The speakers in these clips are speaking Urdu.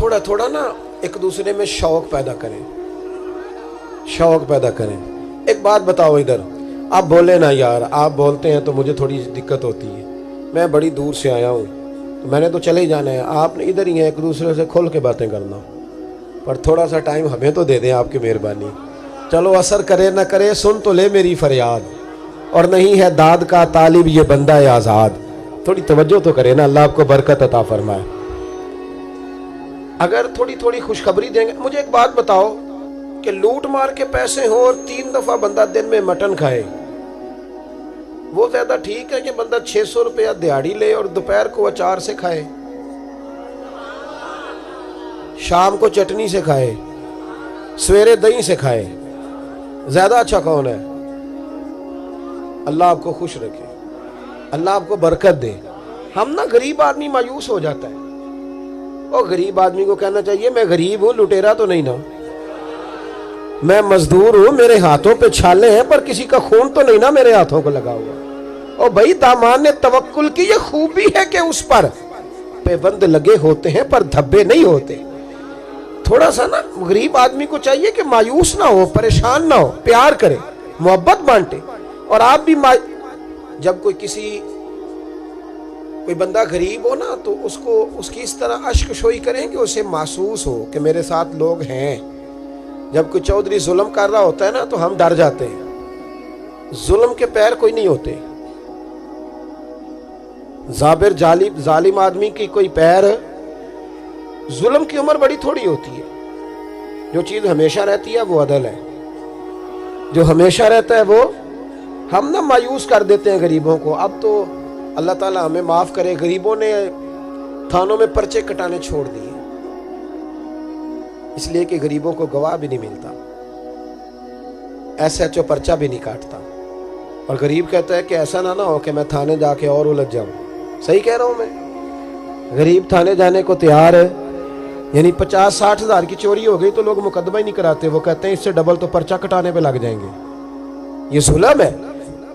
تھوڑا تھوڑا نا ایک دوسرے میں شوق پیدا کریں، شوق پیدا کریں۔ ایک بات بتاؤ، ادھر آپ بولے نا یار، آپ بولتے ہیں تو مجھے تھوڑی دقت ہوتی ہے، میں بڑی دور سے آیا ہوں، میں نے تو چلے ہی جانا ہے، آپ نے ادھر ہی ہیں، ایک دوسرے سے کھول کے باتیں کرنا، پر تھوڑا سا ٹائم ہمیں تو دے دیں، آپ کی مہربانی۔ چلو اثر کرے نہ کرے، سن تو لے میری فریاد، اور نہیں ہے داد کا طالب یہ بندہ ہے آزاد۔ تھوڑی توجہ تو کرے نا، اللہ آپ کو برکت عطا فرمائے۔ اگر تھوڑی تھوڑی خوشخبری دیں گے۔ مجھے ایک بات بتاؤ کہ لوٹ مار کے پیسے ہوں اور 3 دفعہ بندہ دن میں مٹن کھائے، وہ زیادہ ٹھیک ہے کہ بندہ 600 روپیہ دیہاڑی لے اور دوپہر کو اچار سے کھائے، شام کو چٹنی سے کھائے، سویرے دہی سے کھائے؟ زیادہ اچھا کون ہے؟ اللہ آپ کو خوش رکھے، اللہ آپ کو برکت دے۔ ہم نا غریب آدمی مایوس ہو جاتا ہے، اور غریب آدمی کو کہنا چاہیے میں غریب ہوں، لٹیرا تو نہیں نا، میں مزدور ہوں، میرے ہاتھوں پہ چھالے ہیں، پر کسی کا خون تو نہیں نا میرے ہاتھوں کو لگا ہوا۔ اور بھائی دامان نے توکل کی یہ خوبی ہے کہ اس پر پیبند لگے ہوتے ہیں پر دھبے نہیں ہوتے۔ تھوڑا سا نا غریب آدمی کو چاہیے کہ مایوس نہ ہو، پریشان نہ ہو، پیار کرے، محبت بانٹے۔ اور آپ بھی جب کوئی بندہ غریب ہو نا تو اس کی اس طرح اشک شوئی کریں کہ اسے محسوس ہو کہ میرے ساتھ لوگ ہیں۔ جب کوئی چودھری ظلم کر رہا ہوتا ہے نا تو ہم ڈر جاتے ہیں، ظلم کے پیر کوئی نہیں ہوتے۔ جابر ظالم آدمی کی کوئی پیر، ظلم کی عمر بڑی تھوڑی ہوتی ہے۔ جو چیز ہمیشہ رہتی ہے وہ عدل ہے، جو ہمیشہ رہتا ہے وہ، ہم نہ مایوس کر دیتے ہیں غریبوں کو۔ اب تو اللہ تعالیٰ ہمیں معاف کرے، غریبوں نے تھانوں میں پرچے کٹانے چھوڑ دیے، اس لیے کہ غریبوں کو گواہ بھی نہیں ملتا، ایسا جو پرچہ بھی نہیں کاٹتا، اور غریب کہتا ہے کہ ایسا نہ ہو کہ میں تھانے جا کے اور الجھ جاؤں۔ صحیح کہہ رہا ہوں میں؟ غریب تھانے جانے کو تیار ہے، یعنی 50-60 ہزار کی چوری ہو گئی تو لوگ مقدمہ ہی نہیں کراتے، وہ کہتے ہیں اس سے ڈبل تو پرچہ کٹانے پہ لگ جائیں گے۔ یہ ظلم ہے،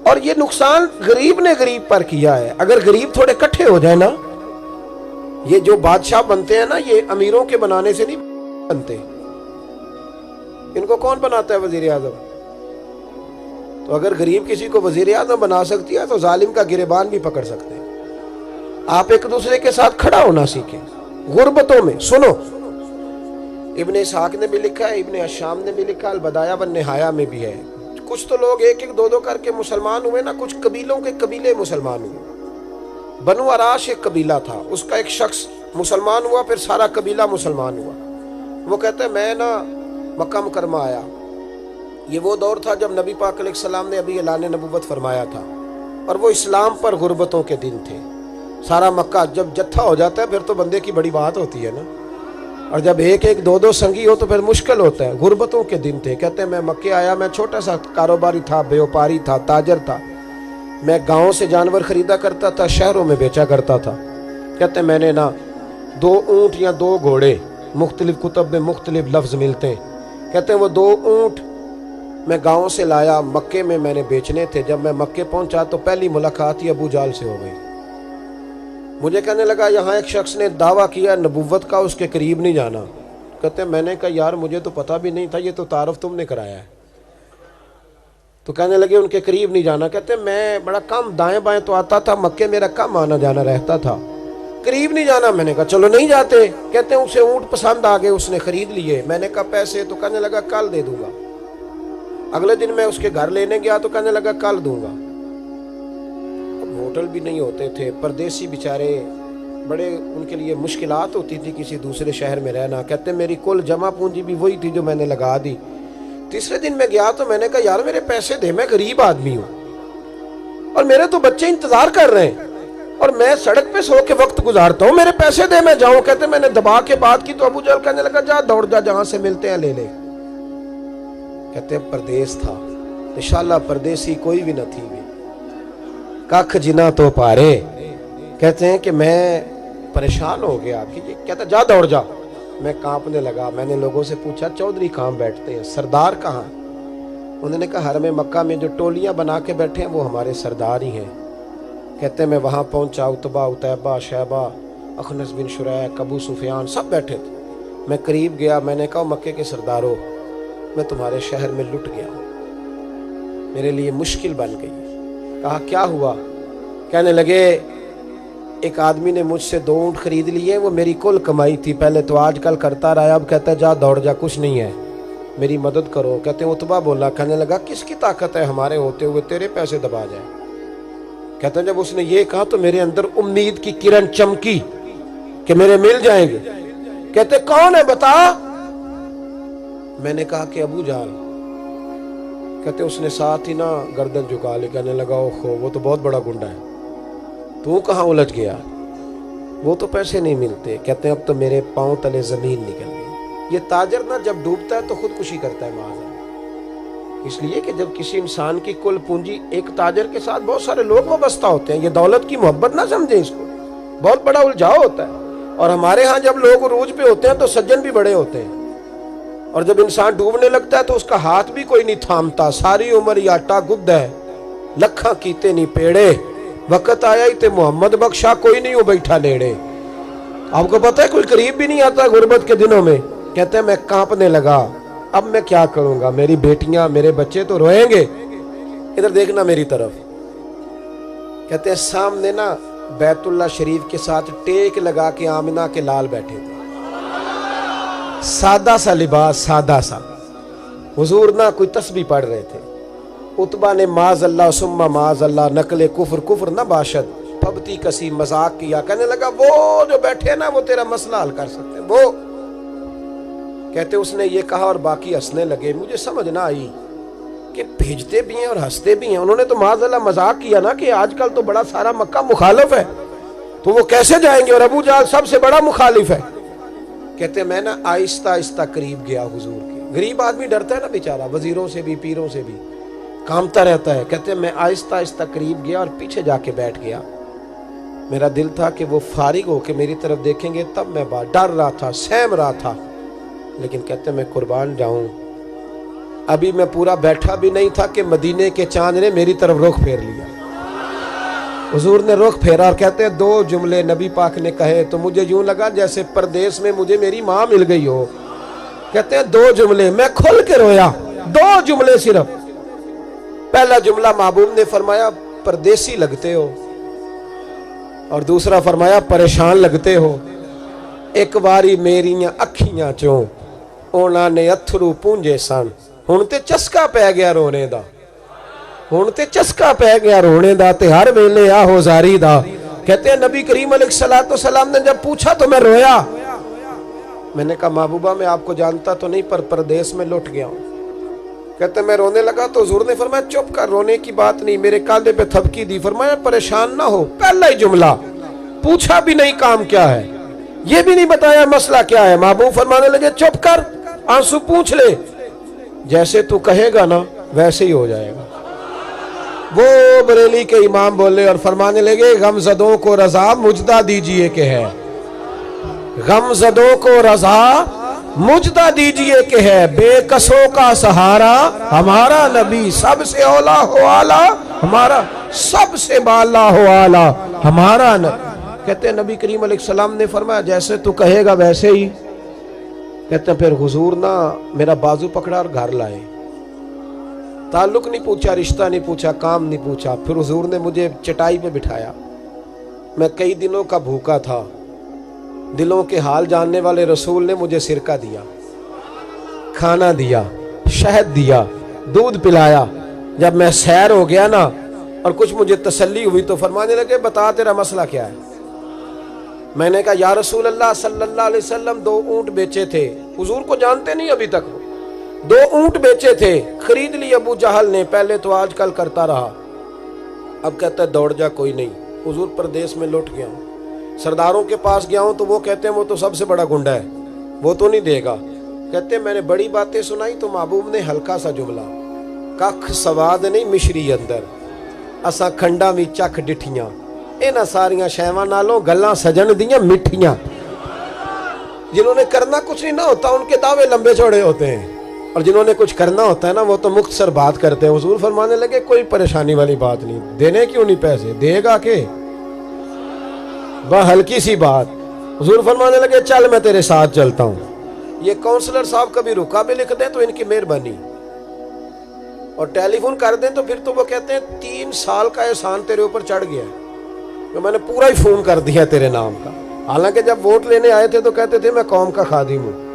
اور یہ نقصان غریب نے غریب پر کیا ہے۔ اگر غریب تھوڑے کٹھے ہو جائیں نا، یہ جو بادشاہ بنتے ہیں نا، یہ امیروں کے بنانے سے نہیں بنتے۔ ان کو کون بناتا ہے؟ وزیر اعظم۔ تو اگر غریب کسی کو وزیر اعظم بنا سکتی ہے تو ظالم کا گریبان بھی پکڑ سکتے ہیں۔ آپ ایک دوسرے کے ساتھ کھڑا ہونا سیکھیں غربتوں میں۔ سنو، ابن اسحاق نے بھی لکھا ہے، ابن اشام نے بھی لکھا، البدایہ والنہایہ میں بھی ہے۔ کچھ تو لوگ ایک ایک دو کر کے مسلمان ہوئے نا، کچھ قبیلوں کے قبیلے مسلمان ہوئے۔ بنو عراش ایک قبیلہ تھا، اس کا ایک شخص مسلمان ہوا، پھر سارا قبیلہ مسلمان ہوا۔ وہ کہتے ہیں میں نا مکہ مکرمہ آیا، یہ وہ دور تھا جب نبی پاک علیہ السلام نے ابھی اعلان نبوت فرمایا تھا، اور وہ اسلام پر غربتوں کے دن تھے۔ سارا مکہ جب جتھا ہو جاتا ہے پھر تو بندے کی بڑی بات ہوتی ہے نا، اور جب ایک ایک دو سنگی ہو تو پھر مشکل ہوتا ہے۔ غربتوں کے دن تھے۔ کہتے ہیں میں مکے آیا، میں چھوٹا سا کاروباری تھا، بیوپاری تھا، تاجر تھا، میں گاؤں سے جانور خریدا کرتا تھا، شہروں میں بیچا کرتا تھا۔ کہتے ہیں میں نے نا 2 اونٹ یا 2 گھوڑے، مختلف کتب میں مختلف لفظ ملتے ہیں، کہتے ہیں وہ 2 اونٹ میں گاؤں سے لایا، مکے میں نے بیچنے تھے۔ جب میں مکے پہنچا تو پہلی ملاقات ہی ابو جال سے ہو گئی۔ مجھے کہنے لگا یہاں ایک شخص نے دعویٰ کیا نبوت کا، اس کے قریب نہیں جانا۔ کہتے ہیں میں نے کہا یار مجھے تو پتہ بھی نہیں تھا، یہ تو تعارف تم نے کرایا ہے۔ تو کہنے لگے ان کے قریب نہیں جانا۔ کہتے ہیں میں بڑا کم دائیں بائیں تو آتا تھا، مکے میرا کم آنا جانا رہتا تھا، قریب نہیں جانا۔ میں نے کہا چلو نہیں جاتے۔ کہتے ہیں اسے اونٹ پسند آ گئے، اس نے خرید لیے۔ میں نے کہا پیسے؟ تو کہنے لگا کل دے دوں گا۔ اگلے دن میں اس کے گھر لینے گیا تو کہنے لگا کل دوں گا۔ ہوٹل بھی نہیں ہوتے تھے، پردیسی بیچارے، بڑے ان کے لیے مشکلات ہوتی تھی کسی دوسرے شہر میں رہنا۔ کہتے ہیں میری کل جمع پونجی بھی وہی تھی جو میں نے لگا دی۔ تیسرے دن میں گیا تو میں نے کہا یار میرے پیسے دے، میں غریب آدمی ہوں اور میرے تو بچے انتظار کر رہے ہیں اور میں سڑک پہ سو کے وقت گزارتا ہوں، میرے پیسے دے میں جاؤں۔ کہتے ہیں میں نے دبا کے بات کی تو ابو جہل کہنے لگا جا دوڑ جا، جہاں سے ملتے ہیں لے لے۔ کہتے ہیں پردیس تھا، انشاءاللہ پردیسی کوئی بھی نہ تھی بھی، ککھ جنا تو پارے۔ کہتے ہیں کہ میں پریشان ہو گیا کہ یہ کہتا جا دوڑ جا۔ میں کانپنے لگا۔ میں نے لوگوں سے پوچھا چودھری کہاں بیٹھتے ہیں، سردار کہاں؟ انہوں نے کہا حرم مکہ میں جو ٹولیاں بنا کے بیٹھے ہیں وہ ہمارے سردار ہی ہیں۔ کہتے ہیں میں وہاں پہنچا، عتبہ، عتیبہ، شیبہ، اخنس بن شریح، ابو سفیان سب بیٹھے تھے۔ میں قریب گیا, میں نے کہا مکے کے سرداروں, میں تمہارے شہر میں لٹ گیا ہوں, میرے لیے مشکل بن گئی. کہا کیا ہوا؟ کہنے لگے ایک آدمی نے مجھ سے 2 اونٹ خرید لیے, وہ میری کل کمائی تھی, پہلے تو آج کل کرتا رہا, اب کہتا ہے جا دوڑ جا, کچھ نہیں ہے, میری مدد کرو. کہتے ہیں عتبہ بولا, کہنے لگا کس کی طاقت ہے ہمارے ہوتے ہوئے تیرے پیسے دبا جائے. کہتے ہیں جب اس نے یہ کہا تو میرے اندر امید کی کرن چمکی کہ میرے مل جائیں گے. کہتے کون ہے بتا؟ میں نے کہا کہ ابو جہل. کہتے اس نے ساتھ ہی نا گردن جھکا لی, کہنے لگا اوہو وہ تو بہت بڑا گنڈا ہے, تو کہاں الجھ گیا, وہ تو پیسے نہیں ملتے. کہتے ہیں اب تو میرے پاؤں تلے زمین نکل گئی. یہ تاجر نا جب ڈوبتا ہے تو خودکشی کرتا ہے معاذ اللہ, اس لیے کہ جب کسی انسان کی کل پونجی, ایک تاجر کے ساتھ بہت سارے لوگ وابستہ ہوتے ہیں, یہ دولت کی محبت نہ سمجھیں, اس کو بہت بڑا الجھاؤ ہوتا ہے. اور ہمارے ہاں جب لوگ عروج پہ ہوتے ہیں تو سجن بھی بڑے ہوتے ہیں, اور جب انسان ڈوبنے لگتا ہے تو اس کا ہاتھ بھی کوئی نہیں تھامتا. ساری عمر یہ آٹا گد ہے, لکھاں کیتے نہیں پیڑے, وقت آیا ہی تے محمد بخشا, کوئی نہیں ہو بیٹھا لیڑے. آپ کو پتہ ہے کوئی قریب بھی نہیں آتا غربت کے دنوں میں. کہتے ہیں میں کانپنے لگا, اب میں کیا کروں گا, میری بیٹیاں میرے بچے تو روئیں گے. ادھر دیکھنا میری طرف. کہتے ہیں سامنے نا بیت اللہ شریف کے ساتھ ٹیک لگا کے آمنہ کے لال بیٹھے تھے, سادہ سا لباس, سادہ سا. حضور نہ کوئی تسبیح پڑھ رہے تھے. عتبہ نے معاذ اللہ ثم معاذ اللہ, نقل کفر, کفر نہ باشد, پھبتی کسی مذاق کیا. کہنے لگا وہ جو بیٹھے نا وہ تیرا مسئلہ حل کر سکتے وہ. کہتے اس نے یہ کہا اور باقی ہنسنے لگے. مجھے سمجھ نہ آئی کہ بھیجتے بھی ہیں اور ہنستے بھی ہیں. انہوں نے تو معاذ اللہ مذاق کیا نا کہ آج کل تو بڑا سارا مکہ مخالف ہے, تو وہ کیسے جائیں گے, اور ابو جہل سب سے بڑا مخالف ہے. کہتے میں نا آہستہ آہستہ قریب گیا حضور کے. غریب آدمی ڈرتا ہے نا بیچارہ, وزیروں سے بھی پیروں سے بھی کامتا رہتا ہے. کہتے میں آہستہ آہستہ قریب گیا اور پیچھے جا کے بیٹھ گیا. میرا دل تھا کہ وہ فارغ ہو کے میری طرف دیکھیں گے, تب میں ڈر رہا تھا, سہم رہا تھا. لیکن کہتے میں قربان جاؤں, ابھی میں پورا بیٹھا بھی نہیں تھا کہ مدینے کے چاند نے میری طرف رخ پھیر لیا. حضور نے رخ پھیرا اور کہتے ہیں 2 جملے نبی پاک نے کہے تو مجھے یوں لگا جیسے پردیس میں مجھے میری ماں مل گئی ہو. کہتے ہیں 2 جملے, میں کھل کے رویا. 2 جملے صرف. پہلا جملہ محبوب نے فرمایا پردیسی لگتے ہو, اور دوسرا فرمایا پریشان لگتے ہو. ایک باری میریاں اکھیاں چوں اونا نے اتھرو پونجے سن, ہن تے چسکا پہ گیا رونے دا, ہن تے چسکا پہ گیا رونے دا, تے ہر ویلے آہو زاری دا. کہتے ہیں نبی کریم علیہ السلام نے جب پوچھا تو میں رویا. میں نے کہا محبوبہ میں آپ کو جانتا تو نہیں, پر پردیس میں لٹ گیا ہوں. کہتے میں رونے لگا تو حضور نے فرمایا چپ کر, رونے کی بات نہیں. میرے کاندھے پہ تھپکی دی, فرمایا پریشان نہ ہو. پہلا ہی جملہ, پوچھا بھی نہیں کام کیا ہے, یہ بھی نہیں بتایا مسئلہ کیا ہے. محبوب فرمانے لگے چپ کر, آنسو پوچھ لے, جیسے تو کہے گا نا ویسے ہی ہو جائے گا. وہ بریلی کے امام بولے اور فرمانے لگے غم زدوں کو رضا مجدہ دیجئے کہ ہے, غم زدوں کو رضا مجدہ دیجئے کہ ہے, بے کسوں کا سہارا ہمارا نبی, سب سے اولا ہو آلہ ہمارا, سب سے بالا ہو آلہ ہمارا نبی. کہتے ہیں نبی کریم علیہ السلام نے فرمایا جیسے تو کہے گا ویسے ہی. کہتے ہیں پھر حضور نا میرا بازو پکڑا اور گھر لائے. تعلق نہیں پوچھا, رشتہ نہیں پوچھا, کام نہیں پوچھا. پھر حضور نے مجھے چٹائی پہ بٹھایا. میں کئی دنوں کا بھوکا تھا. دلوں کے حال جاننے والے رسول نے مجھے سرکہ دیا, کھانا دیا, شہد دیا, دودھ پلایا. جب میں سیر ہو گیا نا اور کچھ مجھے تسلی ہوئی تو فرمانے لگے بتا تیرا مسئلہ کیا ہے. میں نے کہا یا رسول اللہ صلی اللہ علیہ وسلم 2 اونٹ بیچے تھے. حضور کو جانتے نہیں ابھی تک. 2 اونٹ بیچے تھے, خرید لی ابو جہل نے. پہلے تو آج کل کرتا رہا, اب کہتا ہے دوڑ جا, کوئی نہیں. حضور پردیس میں لٹ گیا ہوں, سرداروں کے پاس گیا ہوں تو وہ کہتے ہیں وہ تو سب سے بڑا گنڈا ہے, وہ تو نہیں دے گا. کہتے ہیں میں نے بڑی باتیں سنائی تو محبوب نے ہلکا سا جملہ, ککھ سواد نہیں مشری اندر, اساں کھنڈا بھی چکھ ڈٹھیاں, اینا ساریاں شیواں نالوں گلاں سجن دیاں مٹھیاں. جنہوں نے کرنا کچھ نہیں نہ ہوتا ان کے دعوے لمبے چوڑے ہوتے ہیں, اور جنہوں نے کچھ کرنا ہوتا ہے نا وہ تو مختصر بات کرتے ہیں. حضور فرمانے لگے کوئی پریشانی والی بات نہیں, دینے کیوں نہیں پیسے, دے گا کہ وہ ہلکی سی بات. حضور فرمانے لگے چل میں تیرے ساتھ چلتا ہوں. یہ کونسلر صاحب کبھی رکا بھی لکھ دیں تو ان کی مہربانی، اور ٹیلی فون کر دیں تو پھر تو وہ کہتے ہیں 3 سال کا احسان تیرے اوپر چڑھ گیا ہے کہ میں نے پورا ہی فون کر دیا تیرے نام کا، حالانکہ جب ووٹ لینے آئے تھے تو کہتے تھے میں قوم کا خادم ہوں،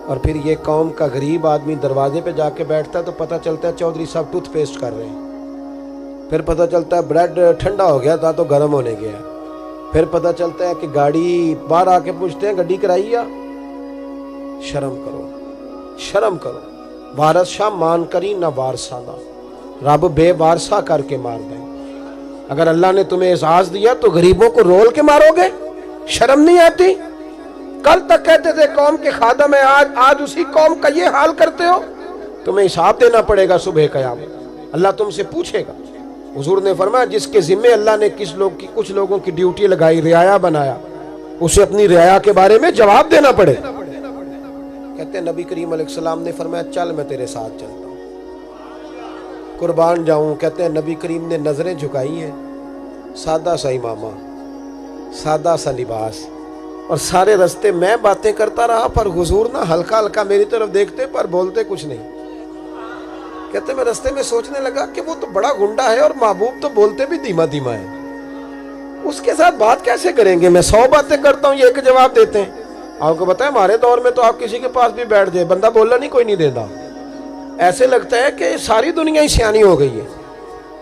اور پھر یہ قوم کا غریب آدمی دروازے پہ جا کے بیٹھتا ہے تو پتہ چلتا ہے چودھری صاحب ٹوتھ پیسٹ کر رہے ہیں، پھر پتہ چلتا ہے بریڈ ٹھنڈا ہو گیا تھا تو گرم ہونے گیا، پھر پتہ چلتا ہے کہ گاڑی باہر آ کے پوچھتے ہیں گڈی کرائی یا، شرم کرو شرم کرو، وارث شاہ مان کری نہ وارثانہ، رب بے وارثہ کر کے مار دیں، اگر اللہ نے تمہیں اعزاز دیا تو غریبوں کو رول کے مارو گے، شرم نہیں آتی؟ کل تک کہتے تھے قوم کے خادم ہیں، آج اسی قوم کا یہ حال کرتے ہو، تمہیں حساب دینا پڑے گا صبح قیامت، اللہ تم سے پوچھے گا۔ حضور نے فرمایا جس کے ذمہ اللہ نے کچھ لوگوں کی ڈیوٹی لگائی، رعایا بنایا، اسے اپنی رعایا کے بارے میں جواب دینا پڑے۔ کہتے ہیں نبی کریم علیہ السلام نے فرمایا چل میں تیرے ساتھ چلتا ہوں، قربان جاؤں۔ کہتے ہیں نبی کریم نے نظریں جھکائی ہیں، سادہ سا امامہ، سادہ سا لباس، اور سارے رستے میں باتیں کرتا رہا، پر حضور نہ ہلکا ہلکا میری طرف دیکھتے پر بولتے کچھ نہیں۔ کہتے میں رستے میں سوچنے لگا کہ وہ تو بڑا گنڈا ہے اور محبوب تو بولتے بھی دھیما دھیما ہے، اس کے ساتھ بات کیسے کریں گے؟ میں 100 باتیں کرتا ہوں، یہ ایک جواب دیتے ہیں۔ آپ کو بتائیں ہمارے دور میں تو آپ کسی کے پاس بھی بیٹھ جائے بندہ بولنا نہیں کوئی نہیں دیتا، ایسے لگتا ہے کہ ساری دنیا ہی سیانی ہو گئی ہے۔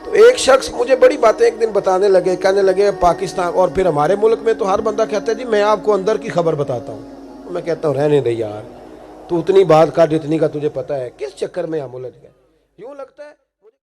تو ایک شخص مجھے بڑی باتیں ایک دن بتانے لگے، کہنے لگے پاکستان اور پھر ہمارے ملک میں تو ہر بندہ کہتا ہے جی میں آپ کو اندر کی خبر بتاتا ہوں، میں کہتا ہوں رہنے دے یار، تو اتنی بات کر جتنی کا تجھے پتہ ہے، کس چکر میں ہم الجھ گئے؟ یوں لگتا ہے